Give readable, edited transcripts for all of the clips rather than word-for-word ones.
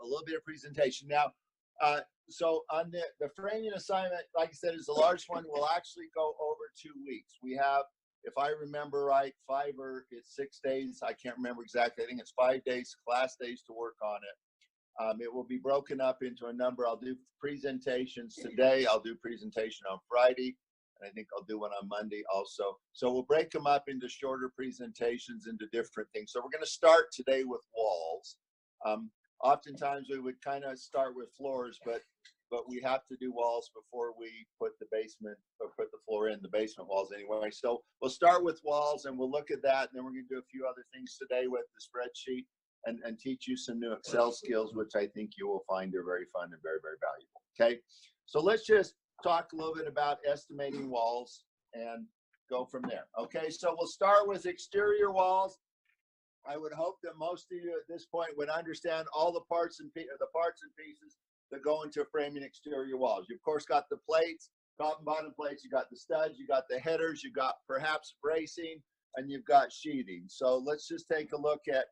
a little bit of presentation. Now, so on the framing assignment, like I said, is the largest one. Will actually go over 2 weeks. We have, if I remember right, 5 or it's 6 days. I can't remember exactly. I think it's 5 days, class days to work on it. It will be broken up into a number. I'll do presentations today. I'll do presentation on Friday. And I think I'll do one on Monday also. So we'll break them up into shorter presentations into different things. So we're going to start today with walls. Oftentimes we would kind of start with floors, but we have to do walls before we put the basement or put the floor in, the basement walls anyway. So we'll start with walls and we'll look at that. And then we're going to do a few other things today with the spreadsheet and teach you some new Excel skills, which I think you will find are very fun and very, very valuable. Okay. So let's just talk a little bit about estimating walls and go from there. Okay, so we'll start with exterior walls. I would hope that most of you at this point would understand all the parts and pieces that go into framing exterior walls. You of course got the plates, top and bottom plates, you got the studs, you got the headers, you got perhaps bracing, and you've got sheathing. So let's just take a look at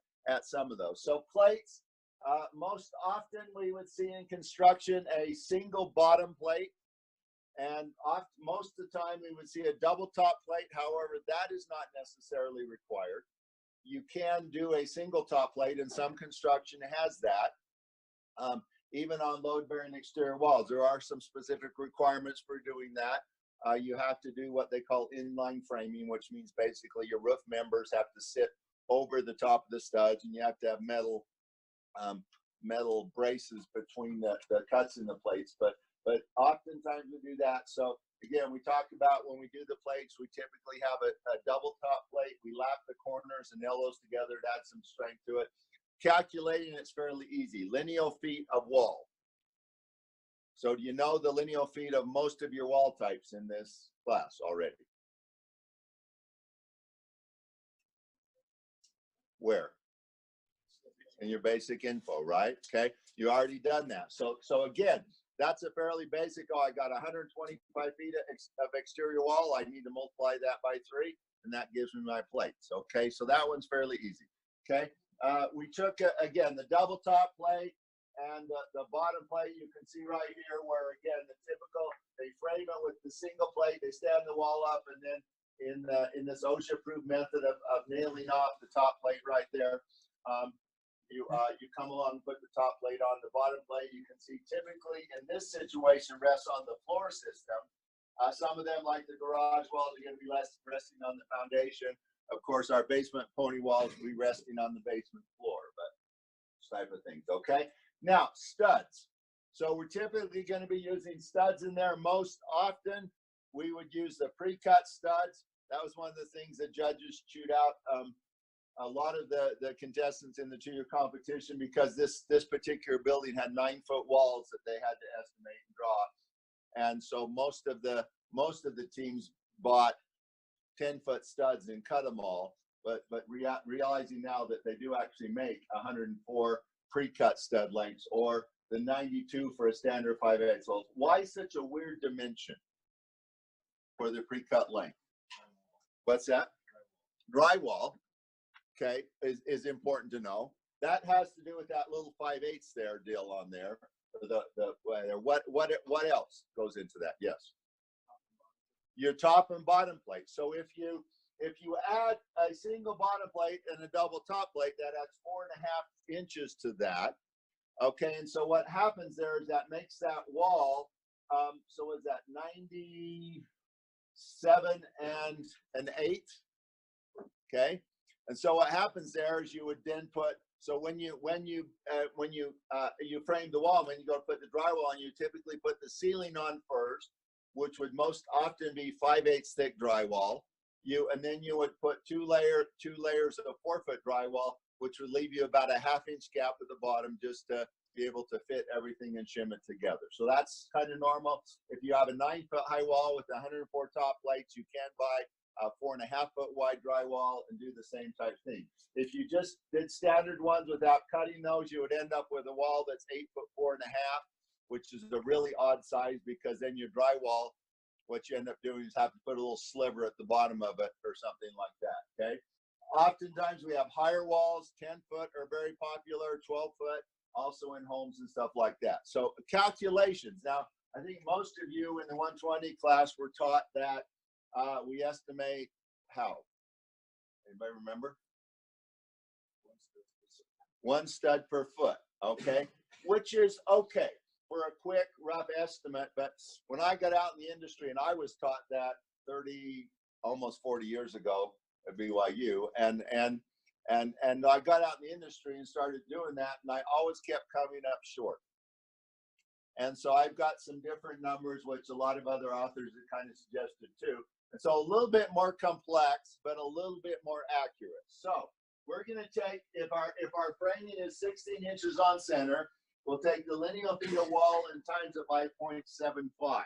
some of those. So plates, most often we would see in construction a single bottom plate. And most of the time we would see a double top plate. However, that is not necessarily required. You can do a single top plate, and some construction has that. Even on load-bearing exterior walls, there are some specific requirements for doing that. You have to do what they call inline framing, which means basically your roof members have to sit over the top of the studs, and you have to have metal braces between the cuts in the plates. But oftentimes we do that. So again, we talk about when we do the plates, we typically have a double top plate. We lap the corners and nail those together to add some strength to it. Calculating it's fairly easy. Lineal feet of wall. So do you know the lineal feet of most of your wall types in this class already? Where? In your basic info, right? Okay, you already done that. So again, that's a fairly basic. Oh, I got 125 feet of exterior wall. I need to multiply that by 3, and that gives me my plates. Okay, so that one's fairly easy. Okay, we took again the double top plate and the bottom plate. You can see right here where again the typical, they frame it with the single plate. They stand the wall up, and then in this OSHA-approved method of nailing off the top plate right there. You come along, put the top plate on. The bottom plate, you can see typically in this situation rests on the floor system. Some of them, like the garage walls, are going to be resting on the foundation. Of course, our basement pony walls will be resting on the basement floor, but this type of things. Okay. Now, studs. So we're typically going to be using studs in there. Most often, we would use the pre-cut studs. That was one of the things that judges chewed out. A lot of the contestants in the 2-year competition, because this particular building had 9-foot walls that they had to estimate and draw, and so most of the teams bought 10-foot studs and cut them all. But realizing now that they do actually make 104 pre-cut stud lengths, or the 92 for a standard 5/8. Why such a weird dimension for the pre-cut length? What's that? Drywall. Okay, is important to know. That has to do with that little 5/8 there deal on there. What else goes into that? Yes, your top and bottom plate. So if you add a single bottom plate and a double top plate, that adds 4.5 inches to that. Okay, and so what happens there is that makes that wall. So is that 97 and an 1/8? Okay. And so what happens there is you would then put, so when you frame the wall, when you go to put the drywall on, you typically put the ceiling on first, which would most often be 5/8 thick drywall. And then you would put two layers of 4-foot drywall, which would leave you about a 1/2 inch gap at the bottom just to be able to fit everything and shim it together. So that's kind of normal. If you have a 9-foot high wall with 104 top plates, you can buy a 4.5-foot wide drywall and do the same type thing. If you just did standard ones without cutting those, you would end up with a wall that's 8 foot 4.5, which is a really odd size, because then your drywall, what you end up doing is have to put a little sliver at the bottom of it or something like that. Okay. Oftentimes we have higher walls. 10 foot are very popular, 12 foot. also in homes and stuff like that. So calculations. Now, I think most of you in the 120 class were taught that we estimate how? Anybody remember? One stud per foot, okay? Which is okay for a quick, rough estimate. But when I got out in the industry, and I was taught that 30, almost 40 years ago at BYU, and I got out in the industry and started doing that, and I always kept coming up short. And so I've got some different numbers, which a lot of other authors have kind of suggested too. And so a little bit more complex, but a little bit more accurate. So we're going to take, if our framing is 16 inches on center, we'll take the lineal feet of wall and times it by 0.75.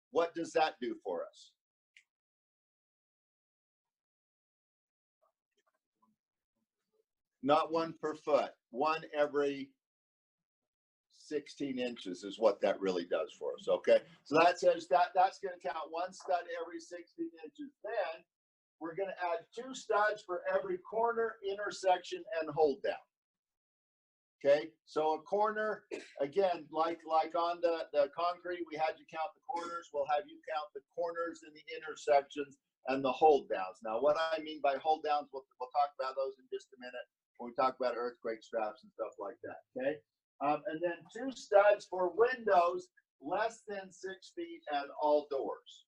What does that do for us? Not one per foot, one every 16 inches is what that really does for us, okay? So that says that's going to count one stud every 16 inches. Then we're going to add 2 studs for every corner, intersection, and hold down. Okay, so a corner, again, like on the concrete, we had you count the corners. We'll have you count the corners and the intersections and the hold downs. Now, what I mean by hold downs, we'll talk about those in just a minute when we talk about earthquake straps and stuff like that, okay? And then 2 studs for windows less than 6 feet and all doors.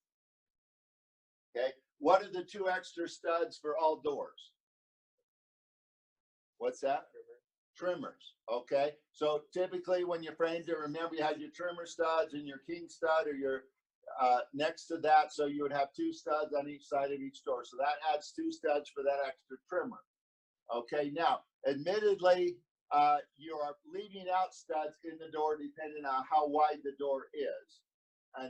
Okay, what are the 2 extra studs for all doors? What's that? Trimmers. Okay, so typically when you framed it, remember you had your trimmer studs and your king stud, or your next to that, so you would have 2 studs on each side of each door. So that adds 2 studs for that extra trimmer. Okay, now admittedly, you are leaving out studs in the door depending on how wide the door is.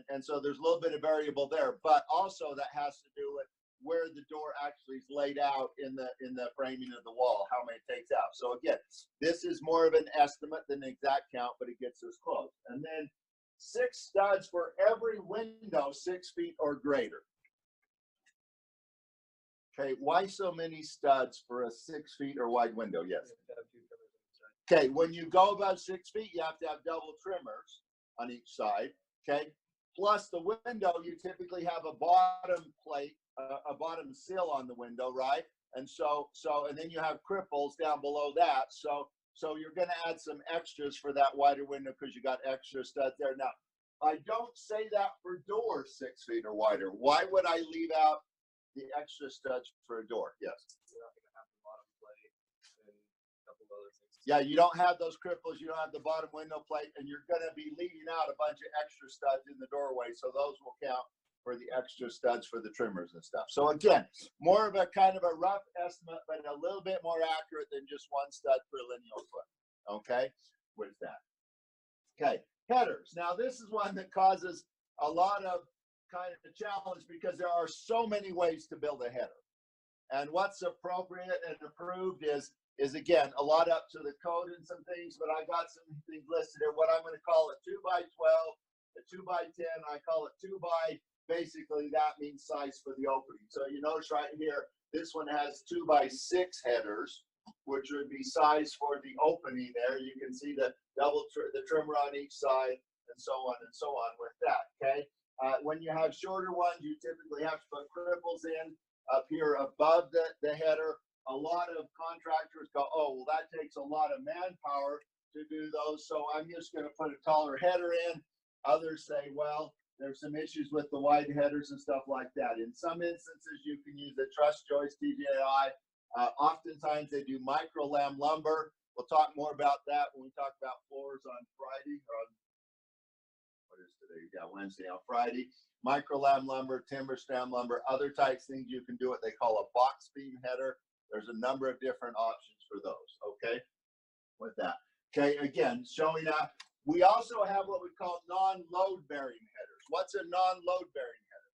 And so there's a little bit of variable there, but also that has to do with where the door actually is laid out in the framing of the wall, how many it takes out. So again, this is more of an estimate than an exact count, but it gets us close. And then 6 studs for every window 6 feet or greater. Okay, why so many studs for a 6 feet or wide window? Yes. Okay, when you go above 6 feet, you have to have double trimmers on each side. Okay, plus the window, you typically have a bottom plate, a bottom sill on the window, right? And and then you have cripples down below that. So you're going to add some extras for that wider window because you got extra studs there. Now, I don't say that for doors 6 feet or wider. Why would I leave out the extra studs for a door? Yes. You're not going to have the bottom plate and a couple other things. Yeah, you don't have those cripples. You don't have the bottom window plate, and you're going to be leaving out a bunch of extra studs in the doorway. So those will count for the extra studs for the trimmers and stuff. So again, more of a kind of a rough estimate, but a little bit more accurate than just 1 stud per lineal foot. Okay, what is that? Okay, headers. Now this is one that causes a lot of kind of a challenge because there are so many ways to build a header. And what's appropriate and approved is again, a lot up to the code and some things, but I got some things listed here. What I'm going to call a 2x12, a 2x10, I call it 2x. Basically, that means size for the opening. So you notice right here, this one has 2x6 headers, which would be size for the opening there. You can see the the trimmer on each side, and so on with that. Okay. When you have shorter ones, you typically have to put cripples in up here above the header. A lot of contractors go, oh, well, that takes a lot of manpower to do those, so I'm just going to put a taller header in. Others say, well, there's some issues with the wide headers and stuff like that. In some instances, you can use the truss joist TJI. Oftentimes, they do micro lam lumber. We'll talk more about that when we talk about floors on Friday. What is today? Yeah, Wednesday. On Friday, micro lam lumber, timber stem lumber, other types things you can do what they call a box beam header. There's a number of different options for those. Okay, with that. Okay, again, showing up. We also have what we call non-load bearing headers. What's a non-load bearing header?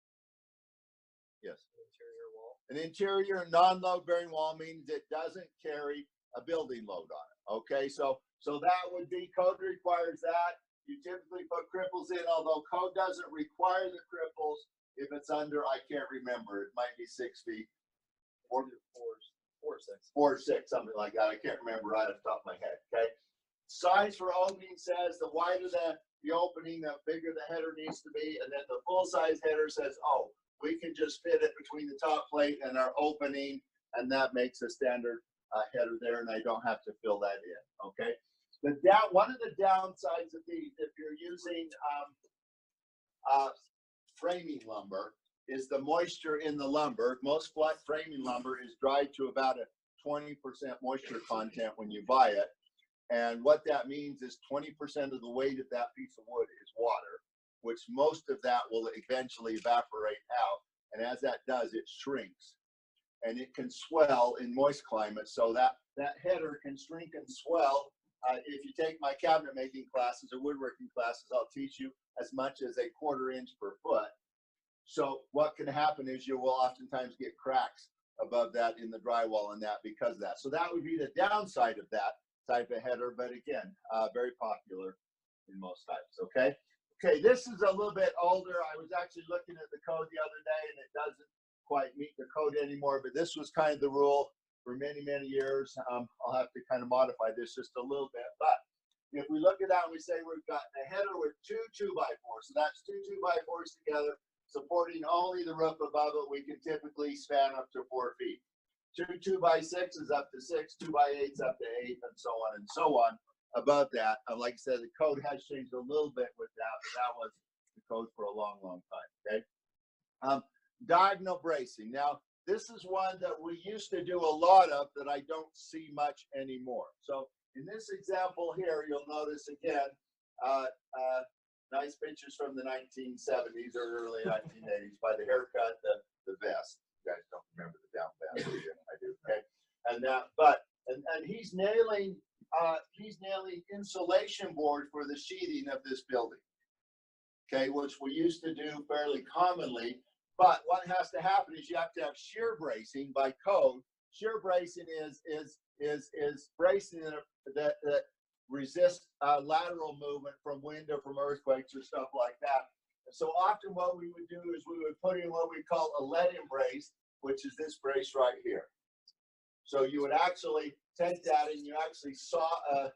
Yes. Interior wall. An interior non-load bearing wall means it doesn't carry a building load on it. Okay, so that would be, code requires that. You typically put cripples in, although code doesn't require the cripples if it's under, I can't remember, it might be 6 feet. 4 or 6, something like that. I can't remember right off the top of my head. Okay. size for opening says the wider the opening, the bigger the header needs to be. And then the full size header says, oh, we can just fit it between the top plate and our opening, and that makes a standard header there, and I don't have to fill that in. Okay. One of the downsides of these, if you're using framing lumber, is the moisture in the lumber. Most flat framing lumber is dried to about a 20% moisture content when you buy it. And what that means is 20% of the weight of that piece of wood is water, which most of that will eventually evaporate out. And as that does, it shrinks. And it can swell in moist climates. So that header can shrink and swell. If you take my cabinet making classes or woodworking classes, I'll teach you as much as 1/4 inch per foot. So what can happen is you will oftentimes get cracks above that in the drywall and that because of that. So that would be the downside of that type of header, but again, very popular in most types. Okay. Okay, this is a little bit older. I was actually looking at the code the other day, and it doesn't quite meet the code anymore, but this was kind of the rule for many, many years. I'll have to kind of modify this just a little bit, but if we look at that and we say we've got a header with 2 2x4s, so that's 2 2x4s together, supporting only the roof above it, we can typically span up to 4 feet. 2 2x6s up to 6, 2x8s up to 8, and so on and so on. Above that, like I said, the code has changed a little bit with that, but that was the code for a long, long time. Okay. Diagonal bracing. Now, this is one that we used to do a lot of that I don't see much anymore. So in this example here, you'll notice again, nice pictures from the 1970s or early 1980s by the haircut, the vest. You guys don't remember the down vest? I do. Okay. And he's nailing insulation board for the sheathing of this building. Okay, which we used to do fairly commonly. But what has to happen is you have to have shear bracing by code. Shear bracing is bracing that resists lateral movement from wind or from earthquakes or stuff like that. And so often what we would do is we would put in what we call a lead-in brace, which is this brace right here. So you would actually take that and you actually saw a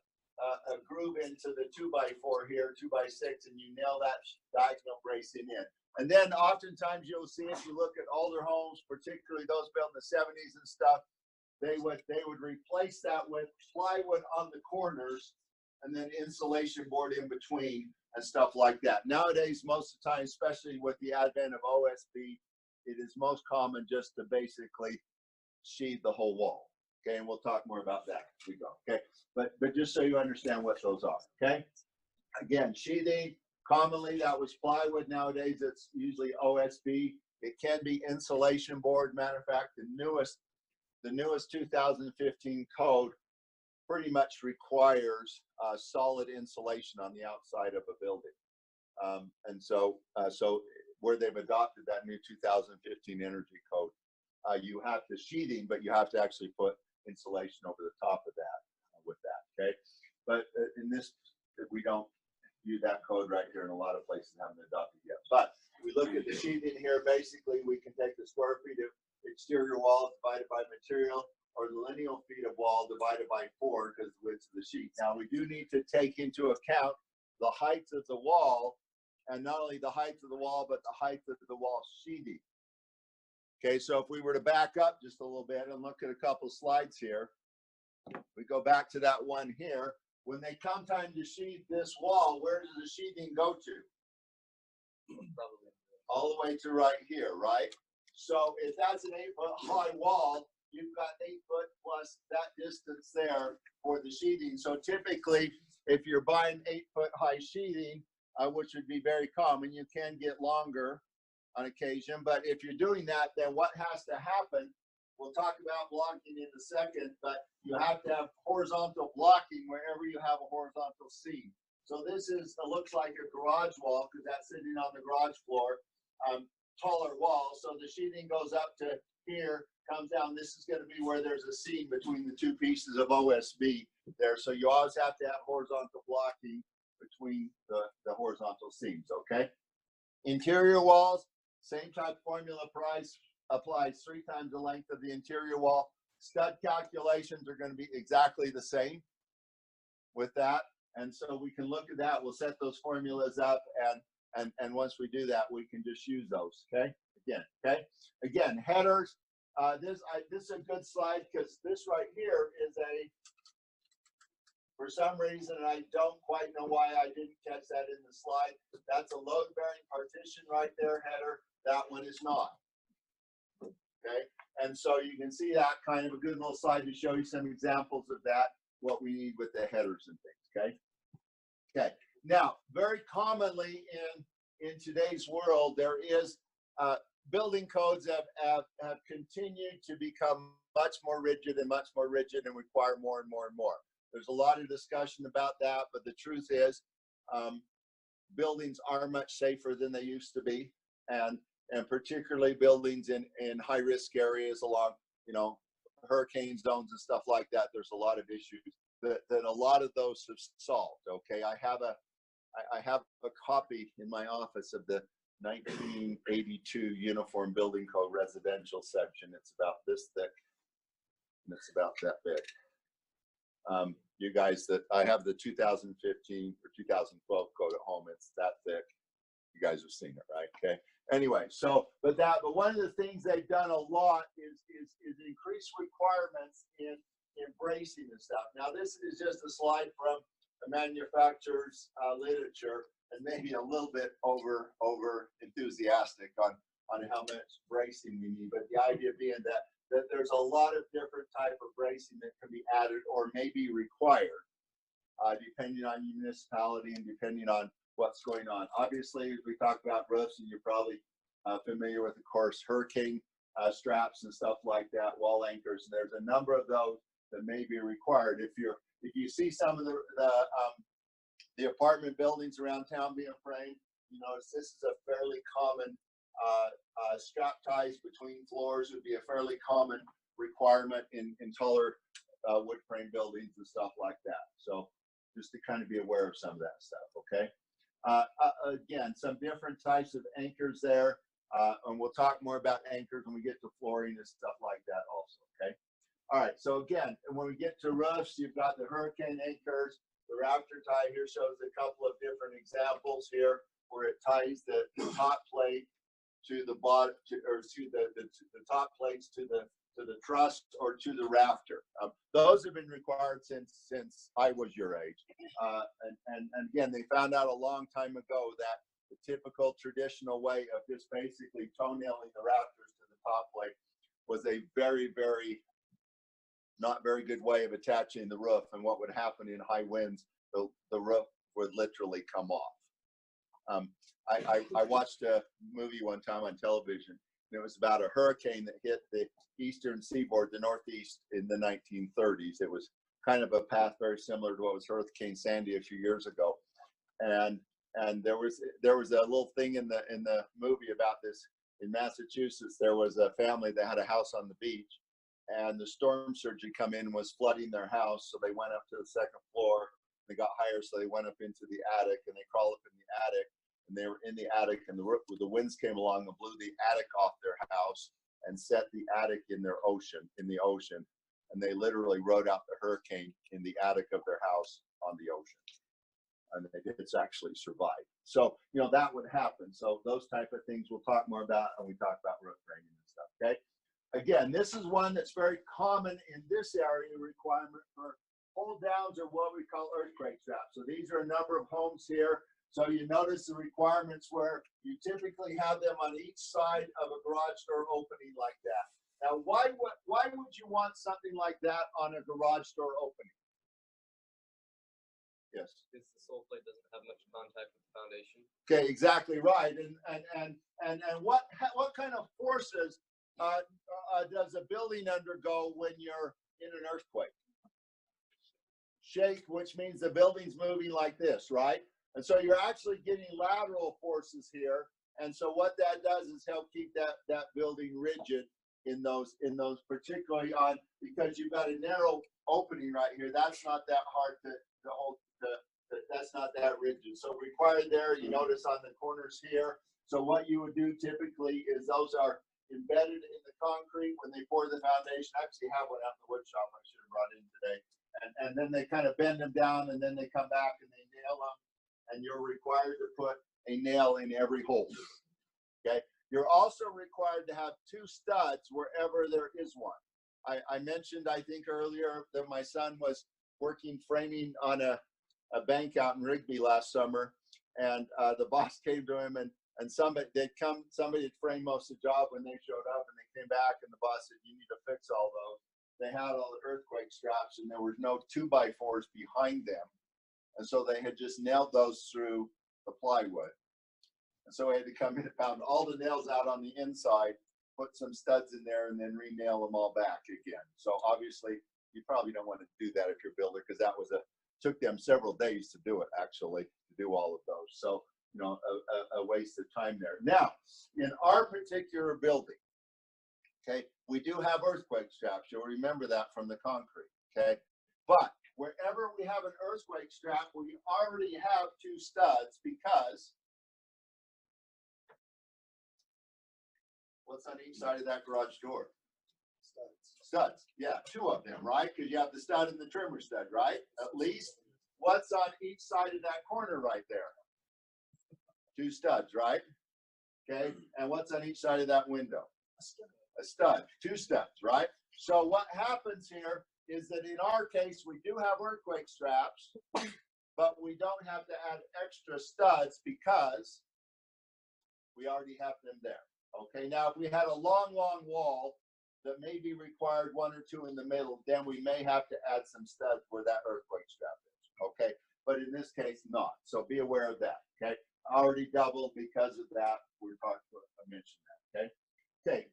groove into the 2x4 here, 2x6, and you nail that diagonal bracing in. And then oftentimes you'll see, if you look at older homes, particularly those built in the 70s and stuff, they would replace that with plywood on the corners and then insulation board in between and stuff like that. Nowadays, most of the time, especially with the advent of OSB, it is most common just to basically sheathe the whole wall. Okay, and we'll talk more about that as we go. Okay, but just so you understand what those are. Okay, again, sheathing. Commonly, that was plywood. Nowadays, it's usually OSB. It can be insulation board. Matter of fact, the newest 2015 code pretty much requires solid insulation on the outside of a building. And so where they've adopted that new 2015 energy code, you have the sheathing, but you have to actually put insulation over the top of that with that. Okay, but in this, we don't use that code right here, and a lot of places haven't adopted yet. But we look at the sheathing here. Basically, we can take the square feet of exterior wall divided by material, or the lineal feet of wall divided by 4 because the width of the sheet. Now, we do need to take into account the height of the wall, and not only the height of the wall, but the height of the wall sheathing. Okay, so if we were to back up just a little bit and look at a couple slides here, we go back to that one here. When they come time to sheathe this wall, where does the sheathing go to? Probably all the way to right here, right? So if that's an 8-foot high wall, you've got 8 foot plus that distance there for the sheathing. So typically, if you're buying 8-foot high sheathing, which would be very common, you can get longer on occasion. But if you're doing that, then what has to happen? We'll talk about blocking in a second, but you have to have horizontal blocking wherever you have a horizontal seam. So this looks like a garage wall because that's sitting on the garage floor, taller wall. So the sheathing goes up to here, comes down. This is going to be where there's a seam between the 2 pieces of OSB there. So you always have to have horizontal blocking between the horizontal seams, okay? Interior walls, same type formula applies 3 times the length of the interior wall. Stud calculations are going to be exactly the same. with that. And so we can look at that. We'll set those formulas up, and once we do that, we can just use those. Okay. Again, headers. This is a good slide because this right here is for some reason, I don't quite know why I didn't catch that in the slide. That's a load-bearing partition right there, header. That one is not. Okay, and so you can see that kind of a good little slide to show you some examples of that, what we need with the headers and things. Okay. Now, very commonly in today's world, there is building codes have continued to become much more rigid and require more and more and more. There's a lot of discussion about that, but the truth is buildings are much safer than they used to be, and particularly buildings in high-risk areas along, hurricane zones and stuff like that. There's a lot of issues that a lot of those have solved. Okay, I have a copy in my office of the 1982 Uniform Building Code residential section. It's about this thick, and it's about that big. You guys, that I have the 2015 or 2012 code at home. It's that thick. You guys have seen it, right? Okay. Anyway, so but one of the things they've done a lot is increase requirements in bracing and stuff. Now, this is just a slide from the manufacturer's literature, and maybe a little bit over enthusiastic on how much bracing we need. But the idea being that there's a lot of different type of bracing that can be added or may be required, depending on municipality and depending on what's going on. Obviously, as we talk about roofs, and you're probably familiar with, of course, hurricane straps and stuff like that, wall anchors. There's a number of those that may be required. If you see some of the apartment buildings around town being framed, you notice this is a fairly common strap ties between floors would be a fairly common requirement in taller wood frame buildings and stuff like that. So just to kind of be aware of some of that stuff. Okay. Again, some different types of anchors there, and we'll talk more about anchors when we get to flooring and stuff like that also. Okay. All right. So again, when we get to roofs, you've got the hurricane anchors. The rafter tie here shows a couple of different examples here where it ties the top plate to the bottom, or to the top plates to the truss or to the rafter. Those have been required since I was your age. And again, they found out a long time ago that the typical traditional way of just basically toenailing the rafters to the top plate was a very, very not very good way of attaching the roof. And what would happen in high winds, the roof would literally come off. I watched a movie one time on television, and it was about a hurricane that hit the eastern seaboard, the Northeast, in the 1930s. It was kind of a path very similar to what was Hurricane Sandy a few years ago. And there was a little thing in the movie about this. In Massachusetts, there was a family that had a house on the beach, and the storm surge had come in and was flooding their house. So they went up to the second floor. They got higher, so they went up into the attic, and they crawled up in the attic. And they were in the attic, and the winds came along and blew the attic off their house and set the attic in the ocean. And they literally rode out the hurricane in the attic of their house on the ocean. And they did actually survive. So, that would happen. So those type of things we'll talk more about when we talk about roof framing and stuff, okay? Again, this is one that's very common in this area, requirement for hold downs or what we call earthquake traps. So these are a number of homes here. So you notice the requirements where you typically have them on each side of a garage door opening like that. Now, why would you want something like that on a garage door opening? Yes. Because the sole plate doesn't have much contact with the foundation. Okay, exactly right. And what kind of forces does a building undergo when you're in an earthquake? Shake, which means the building's moving like this, right? And so you're actually getting lateral forces here. And so what that does is help keep that building rigid in those particularly on, because you've got a narrow opening right here. That's not that hard to hold, that's not that rigid. So required there, you notice on the corners here. So what you would do typically is those are embedded in the concrete when they pour the foundation. I actually have one out in the wood shop I should have brought in today. And then they kind of bend them down, and then they come back and they nail them, and you're required to put a nail in every hole. Okay. You're also required to have 2 studs wherever there is one. I mentioned, I think earlier, that my son was working framing on a bank out in Rigby last summer, and the boss came to him, and somebody had framed most of the job when they showed up, and they came back, and the boss said, "You need to fix all those." They had all the earthquake straps, and there was no 2x4s behind them, and so they had just nailed those through the plywood. And so I had to come in and pound all the nails out on the inside, put some studs in there, and then re-nail them all back again. So obviously, you probably don't want to do that if you're a builder, because that was took them several days to do it, actually, to do all of those. So, you know, a waste of time there. Now, in our particular building, okay, we do have earthquake straps. You'll remember that from the concrete, okay? But wherever we have an earthquake strap, we already have 2 studs, because what's on each side of that garage door? Studs. Yeah, 2 of them, right? Because you have the stud and the trimmer stud, right? At least. What's on each side of that corner right there? 2 studs, right? Okay. And what's on each side of that window? A stud. 2 studs, right? So what happens here is that in our case, we do have earthquake straps, but we don't have to add extra studs because we already have them there. Okay. Now, if we had a long wall that maybe required 1 or 2 in the middle, then we may have to add some studs where that earthquake strap is. Okay. But in this case, not. So be aware of that. Okay. Already doubled because of that. We're talking about, I mentioned that. Okay. Okay.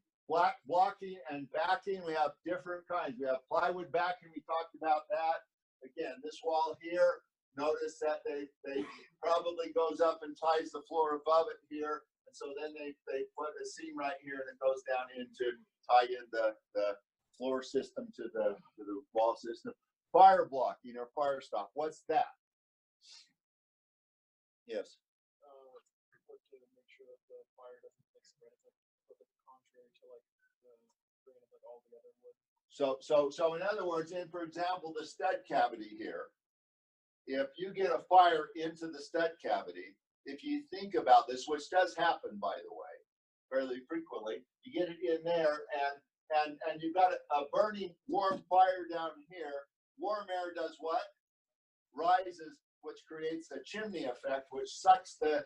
Blocking and backing, we have different kinds. We have plywood backing. We talked about that. Again, this wall here, notice that they probably goes up and ties the floor above it here. And so then they put a seam right here, and it goes down into tie in the floor system to the wall system. Fire blocking or fire stop. What's that? Yes. To make sure that the fire doesn't mix or anything, but the contrary to like bringing it like all together wood. So in other words, for example, the stud cavity here, if you get a fire into the stud cavity, if you think about this, which does happen, by the way, fairly frequently, you get it in there, and you've got a burning warm fire down here. Warm air does what? Rises, which creates a chimney effect, which sucks the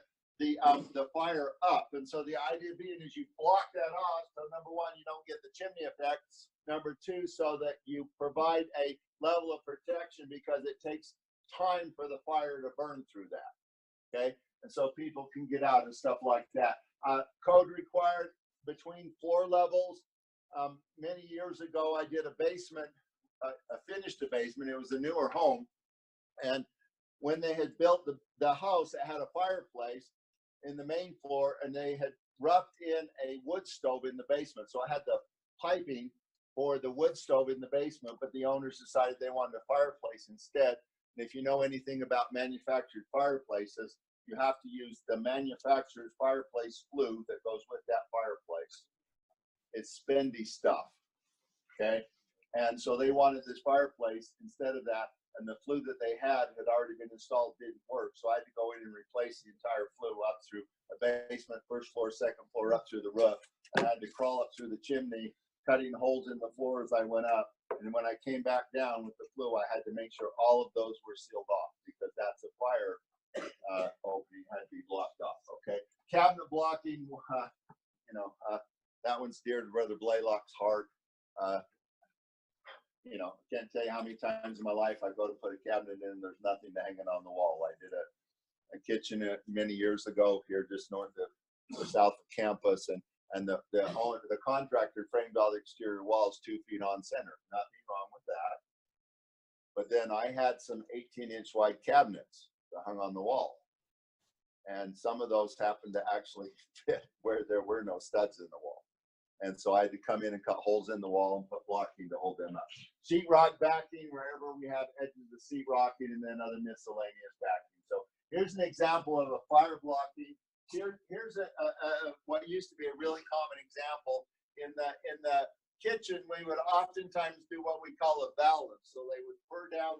fire up. And so the idea being is you block that off. So number 1, you don't get the chimney effect. Number 2, so that you provide a level of protection, because it takes time for the fire to burn through that. Okay. And so people can get out and stuff like that. Code required between floor levels. Many years ago, I did a basement, finished a basement. It was a newer home. And when they had built the house, it had a fireplace in the main floor, and they had roughed in a wood stove in the basement. So I had the piping for the wood stove in the basement, but the owners decided they wanted a fireplace instead. And if you know anything about manufactured fireplaces, you have to use the manufacturer's fireplace flue that goes with that fireplace. It's spendy stuff, okay? And so they wanted this fireplace instead of that, and the flue that they had already been installed, didn't work. So I had to go in and replace the entire flue up through a basement, first floor, second floor, up through the roof. And I had to crawl up through the chimney, cutting holes in the floor as I went up. And when I came back down with the flue, I had to make sure all of those were sealed off, because that's a fire opening, had to be blocked off. Okay. Cabinet blocking, that one's dear to Brother Blaylock's heart. I can't tell you how many times in my life I go to put a cabinet in and there's nothing hanging on the wall. I did a kitchen many years ago here just north of or south of campus, and the contractor framed all the exterior walls 2 feet on center. Nothing wrong with that. But then I had some 18-inch wide cabinets that hung on the wall, and some of those happened to actually fit where there were no studs in the wall. And so I had to come in and cut holes in the wall and put blocking to hold them up. Sheetrock backing, wherever we have edges of sheetrocking, and then other miscellaneous backing. So here's an example of a fire blocking. Here's what used to be a really common example in the kitchen, we would oftentimes do what we call a valance. So they would pour down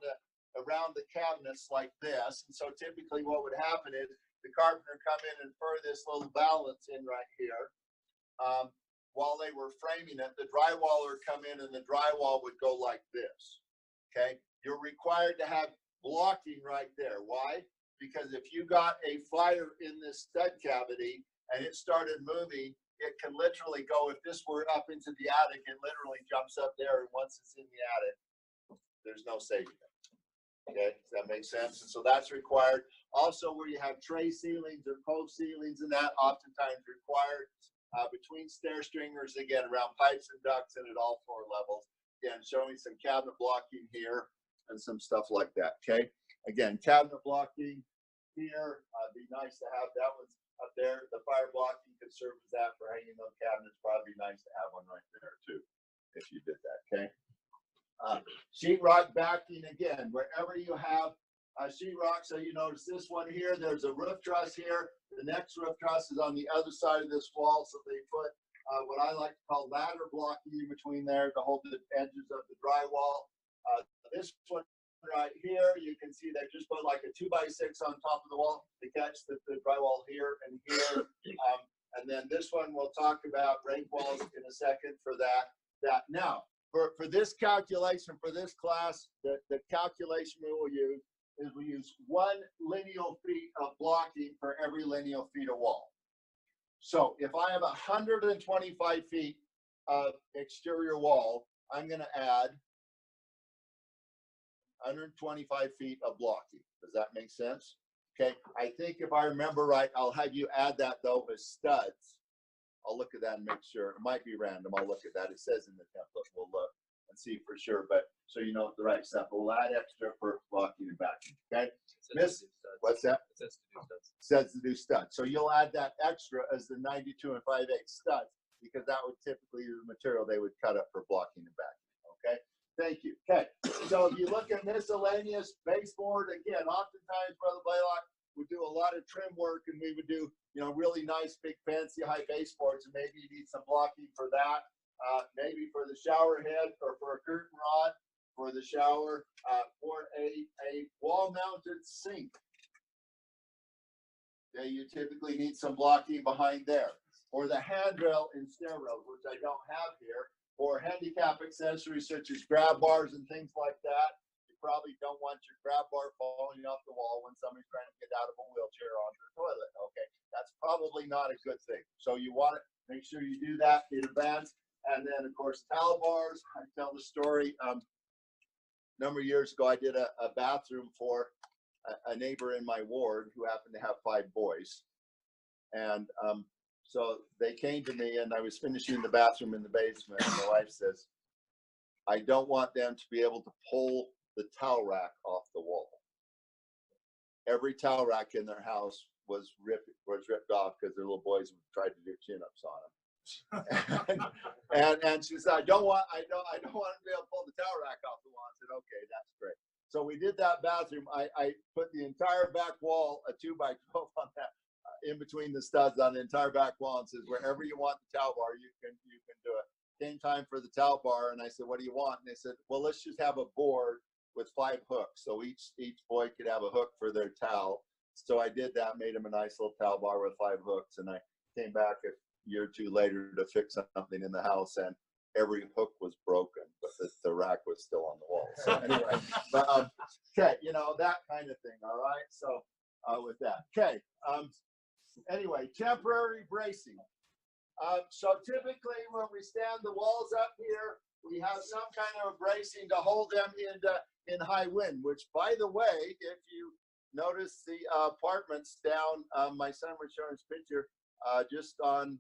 around the cabinets like this. And so typically what would happen is the carpenter come in and pour this little valance in right here. While they were framing it, the drywaller come in and the drywall would go like this. Okay, you're required to have blocking right there. Why? Because if you got a fire in this stud cavity and it started moving, it can literally go, if this were up into the attic, it literally jumps up there, and once it's in the attic, there's no saving it. Okay, does that make sense? And so that's required. Also, where you have tray ceilings or cove ceilings and that, oftentimes required between stair stringers, again, around pipes and ducts and at all floor levels. Again, showing some cabinet blocking here and some stuff like that. Okay, again, cabinet blocking here. Be nice to have that one's up there. The fire blocking could serve as that for hanging those cabinets. Probably nice to have one right there too, if you did that. Okay. Sheetrock backing, again, wherever you have sheetrock. So you notice this one here. There's a roof truss here. The next roof truss is on the other side of this wall. So they put what I like to call ladder blocking in between there to hold the edges of the drywall. This one right here, you can see they just put like a 2x6 on top of the wall to catch the drywall here and here. And then this one we'll talk about rake walls in a second for that. Now, for this calculation, for this class, the calculation we will use is we use 1 lineal feet of blocking for every lineal feet of wall. So if I have 125 feet of exterior wall, I'm going to add 125 feet of blocking. Does that make sense? Okay, I think if I remember right, I'll have you add that though as studs. I'll look at that and make sure. It might be random. I'll look at that. It says in the template. We'll look and see for sure. But so you know the right stuff. We'll add extra for blocking and backing. Okay. Miss, what's that? It says to do studs. Says to do studs. So you'll add that extra as the 92 and 5/8 studs, because that would typically be the material they would cut up for blocking and backing. Okay. Thank you. Okay. So if you look at miscellaneous baseboard, again, oftentimes, Brother Blaylock, we do a lot of trim work, and we would do, you know, really nice, big, fancy, high baseboards, and maybe you need some blocking for that. Maybe for the shower head or for a curtain rod for the shower, for a wall-mounted sink. Okay, you typically need some blocking behind there. Or the handrail in stair rails, which I don't have here. Or handicap accessories such as grab bars and things like that. You probably don't want your grab bar falling off the wall when somebody's trying to get out of a wheelchair onto the toilet. Okay, that's probably not a good thing. So you want to make sure you do that in advance. And then, of course, towel bars. I tell the story. A number of years ago, I did a bathroom for a neighbor in my ward who happened to have 5 boys. And so they came to me, and I was finishing the bathroom in the basement. And my wife says, I don't want them to be able to pull the towel rack off the wall. Every towel rack in their house was ripped off because their little boys tried to do chin-ups on them. and she said, I don't want them to be able to pull the towel rack off the wall. I said, okay, that's great. So we did that bathroom. I put the entire back wall, a 2x12 on that, in between the studs on the entire back wall, and says, wherever you want the towel bar, you can do it. Came time for the towel bar, and I said, what do you want? And they said, well, let's just have a board with 5 hooks, so each boy could have a hook for their towel. So I did that, made them a nice little towel bar with 5 hooks, and I came back a year or two later to fix something in the house, and every hook was broken, but the rack was still on the wall. So anyway, but okay, you know, that kind of thing. All right. So with that, okay. Anyway, temporary bracing. So typically when we stand the walls up here, we have some kind of bracing to hold them in high wind, which, by the way, if you notice the apartments down, my son was showing his picture, just on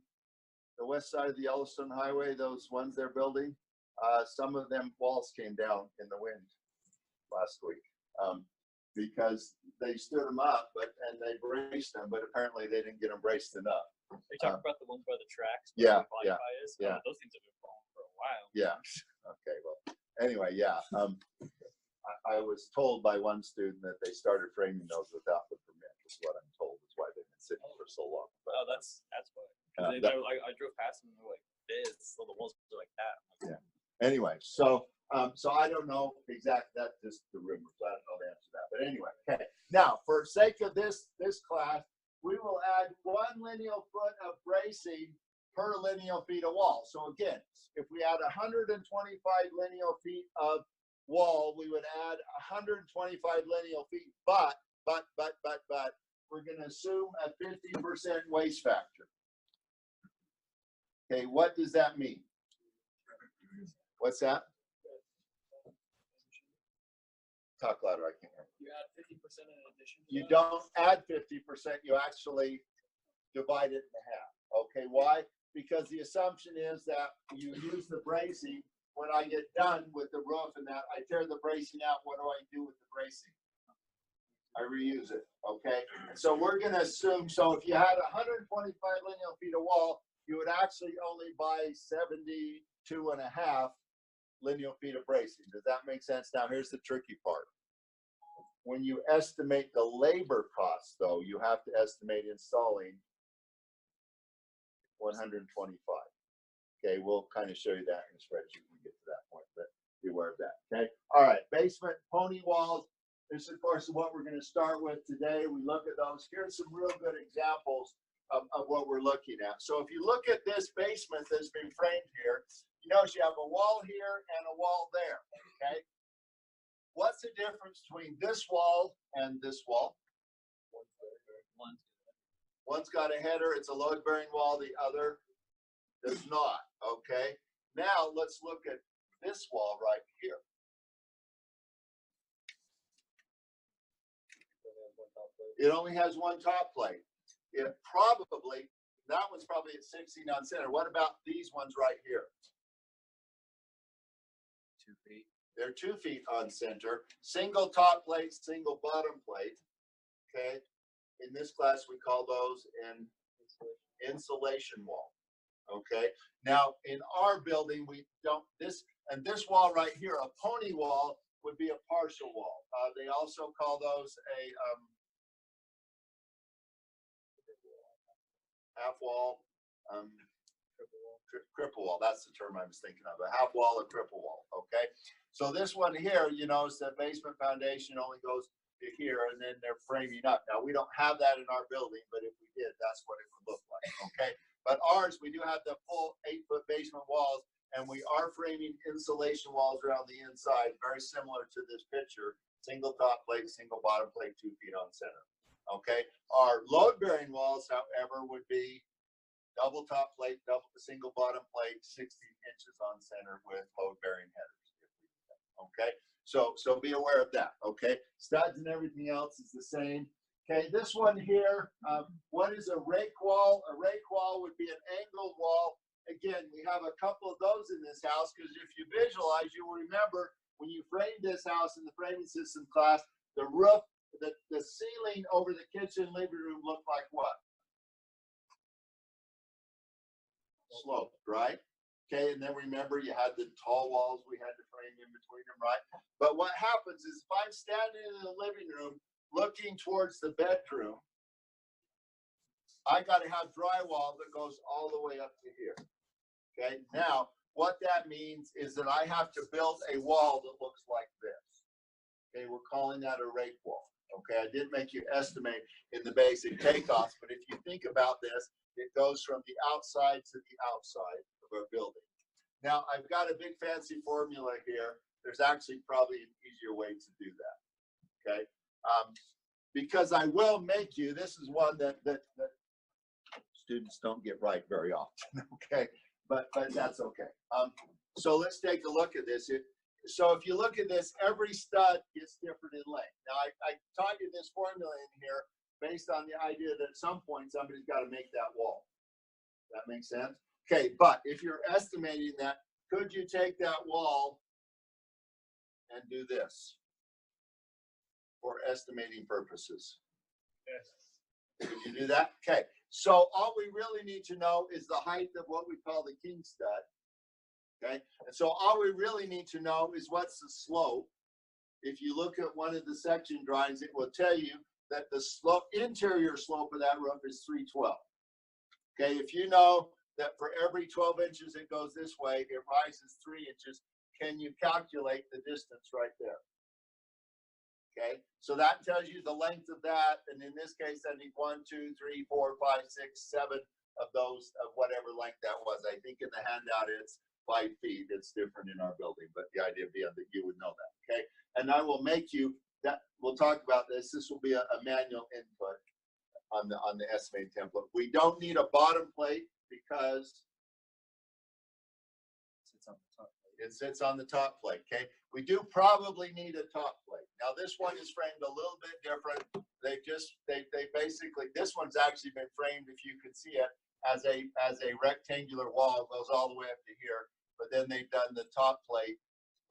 the west side of the Yellowstone Highway, those ones they're building, some of them walls came down in the wind last week. Because they stood them up, and they braced them, but apparently they didn't get them braced enough. Are you talking about the ones by the tracks? Yeah, the yeah, is? yeah. Those things have been falling for a while. Yeah. Okay. Well, anyway, yeah. I was told by one student that they started framing those without the permit. Is what I'm told. Is why they've been sitting for so long. But, that's why. I drove past them and they're like, is, so the walls are like that. Anyway, so I don't know exactly, that's just the rumor, so I don't know the answer to that. But anyway, okay. Now, for sake of this class, we will add 1 lineal foot of bracing per lineal feet of wall. So again, if we add 125 lineal feet of wall, we would add 125 lineal feet, but we're going to assume a 50% waste factor. Okay, what does that mean? What's that? Talk louder, I can't hear. You add 50% in addition to You that? don't add 50%, you actually divide it in half. Okay, why? Because the assumption is that you use the bracing. When I get done with the roof and that, I tear the bracing out. What do I do with the bracing? I reuse it, okay? And so we're gonna assume, so if you had 125 lineal feet of wall, you would actually only buy 72.5 lineal feet of bracing. Does that make sense? Now here's the tricky part. When you estimate the labor costs, though, you have to estimate installing 125. Okay, we'll kind of show you that in the spreadsheet when we get to that point, but be aware of that. Okay, all right, basement pony walls. This, of course, is what we're going to start with today. We look at those. Here's some real good examples of what we're looking at. So if you look at this basement that's been framed here, you notice you have a wall here and a wall there. Okay, what's the difference between this wall and this wall? One's got a header, it's a load-bearing wall, the other does not. Okay, now let's look at this wall right here. It only has one top plate. It probably, that one's probably at 16 on center. What about these ones right here? 2 feet. They're 2 feet on center. Single top plate, single bottom plate. Okay. In this class, we call those an insulation wall. Okay. Now, in our building, we don't, this wall right here, a pony wall, would be a partial wall. They also call those a half wall, triple wall. That's the term I was thinking of. A half wall, a triple wall. Okay. So this one here, you notice the basement foundation only goes to here, and then they're framing up. Now we don't have that in our building, but if we did, that's what it would look like. Okay. But ours, we do have the full 8-foot basement walls, and we are framing insulation walls around the inside, very similar to this picture. Single top plate, single bottom plate, 2 feet on center. Okay. Our load-bearing walls, however, would be double top plate, single bottom plate, 16 inches on center with load-bearing headers. Okay. So be aware of that. Okay. Studs and everything else is the same. Okay. This one here, what is a rake wall? A rake wall would be an angled wall. Again, we have a couple of those in this house because if you visualize, you will remember when you framed this house in the framing system class, the roof, the ceiling over the kitchen living room looked like what? Sloped, right? Okay, and then remember you had the tall walls we had to frame in between them, right? But what happens is if I'm standing in the living room looking towards the bedroom, I got to have drywall that goes all the way up to here. Okay, now what that means is that I have to build a wall that looks like this. Okay, we're calling that a rake wall. Okay, I did make you estimate in the basic takeoffs, but if you think about this, it goes from the outside to the outside of our building. Now, I've got a big fancy formula here. There's actually probably an easier way to do that. Okay, because I will make you. This is one that students don't get right very often. Okay, but that's okay. So let's take a look at this. So if you look at this, every stud is different in length. Now, I taught you this formula in here based on the idea that at some point somebody's got to make that wall. That makes sense? Okay, but if you're estimating that, could you take that wall and do this for estimating purposes? Yes. Could you do that? Okay, so all we really need to know is the height of what we call the king stud. Okay, and so all we really need to know is what's the slope. If you look at one of the section drawings, it will tell you that the slope, interior slope of that roof is 312. Okay, if you know that for every 12 inches it goes this way, it rises 3 inches. Can you calculate the distance right there? Okay, so that tells you the length of that, and in this case, I need 1, 2, 3, 4, 5, 6, 7 of those of whatever length that was. I think in the handout it's 5 feet. It's different in our building, but the idea being that you would know that. Okay, and I will make you that. We'll talk about this. This will be a manual input on the estimating template. We don't need a bottom plate because Sits on the top. it sits on the top plate. Okay, we do probably need a top plate. Now this one is framed a little bit different. They basically, this one's actually been framed, if you can see it, as a rectangular wall. It goes all the way up to here, but then they've done the top plate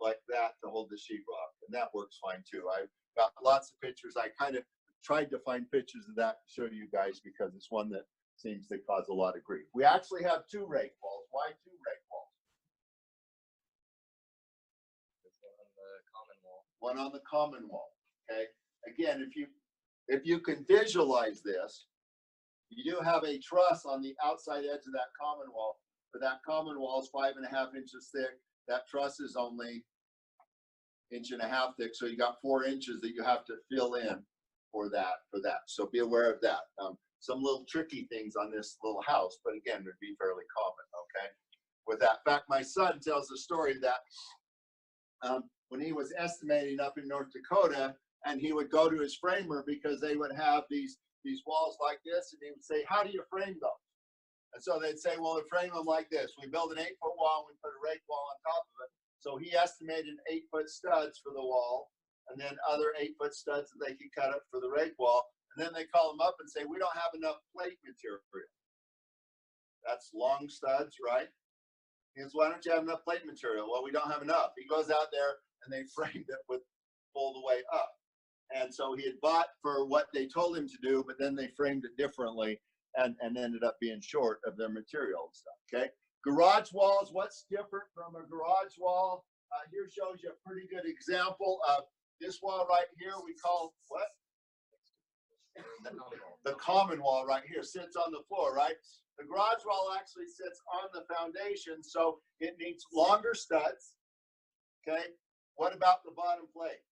like that to hold the sheetrock, and that works fine too. I've got lots of pictures. I kind of tried to find pictures of that to show you guys because it's one that seems to cause a lot of grief. We actually have 2 rake walls. Why 2 rake walls? One on the common wall. Okay. Again, if you can visualize this, you do have a truss on the outside edge of that common wall, but that common wall is 5.5 inches thick. That truss is only 1.5 inches thick, so you got 4 inches that you have to fill in for that. So be aware of that. Some little tricky things on this little house, but again, would be fairly common. Okay. With that, in fact, my son tells the story that when he was estimating up in North Dakota, and he would go to his framer because they would have these walls like this, and he would say, "How do you frame those?" And so they'd say, "Well, we frame them like this. We build an 8-foot wall, and we put a rake wall on top of it." So he estimated 8-foot studs for the wall, and then other 8-foot studs that they could cut up for the rake wall. And then they call him up and say, "We don't have enough plate material." That's long studs, right? He goes, "Why don't you have enough plate material?" "Well, we don't have enough." He goes out there and they framed it with full the way up. And so he had bought for what they told him to do, but then they framed it differently and ended up being short of their material and stuff. Okay. Garage walls, what's different from a garage wall? Here shows you a pretty good example of this wall right here. We call what? The common wall right here sits on the floor, right? The garage wall actually sits on the foundation, so it needs longer studs. Okay. What about the bottom plate?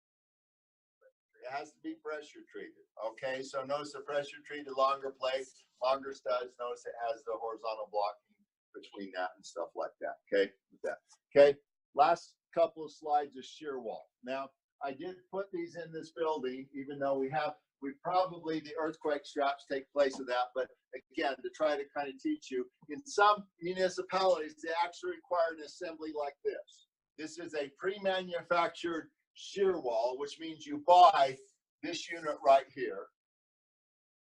It has to be pressure treated. Okay, so notice the pressure treated longer plate, longer studs. Notice it has the horizontal blocking between that and stuff like that. Okay, with that. Okay, last couple of slides of shear wall. Now, I did put these in this building, even though we probably, the earthquake straps take place of that. But again, to try to kind of teach you, in some municipalities, they actually require an assembly like this. This is a pre-manufactured shear wall, which means you buy this unit right here.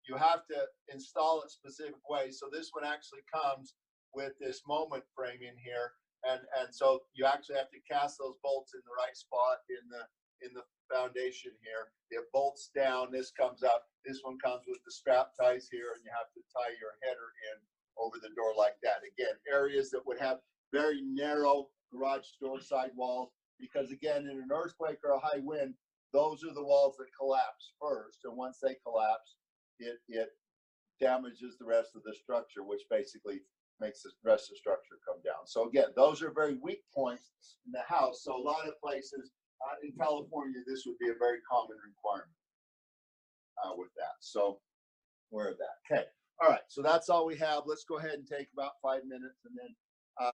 You have to install it specific ways. So this one actually comes with this moment framing here, and so you actually have to cast those bolts in the right spot in the foundation here. It bolts down. This comes up. This one comes with the strap ties here, and you have to tie your header in over the door like that. Again, areas that would have very narrow garage door side walls, because again, in an earthquake or a high wind, those are the walls that collapse first, and once they collapse, it damages the rest of the structure, which basically makes the rest of the structure come down. So again, those are very weak points in the house. So a lot of places in California, this would be a very common requirement with that. So aware of that. Okay. All right. So that's all we have. Let's go ahead and take about 5 minutes, and then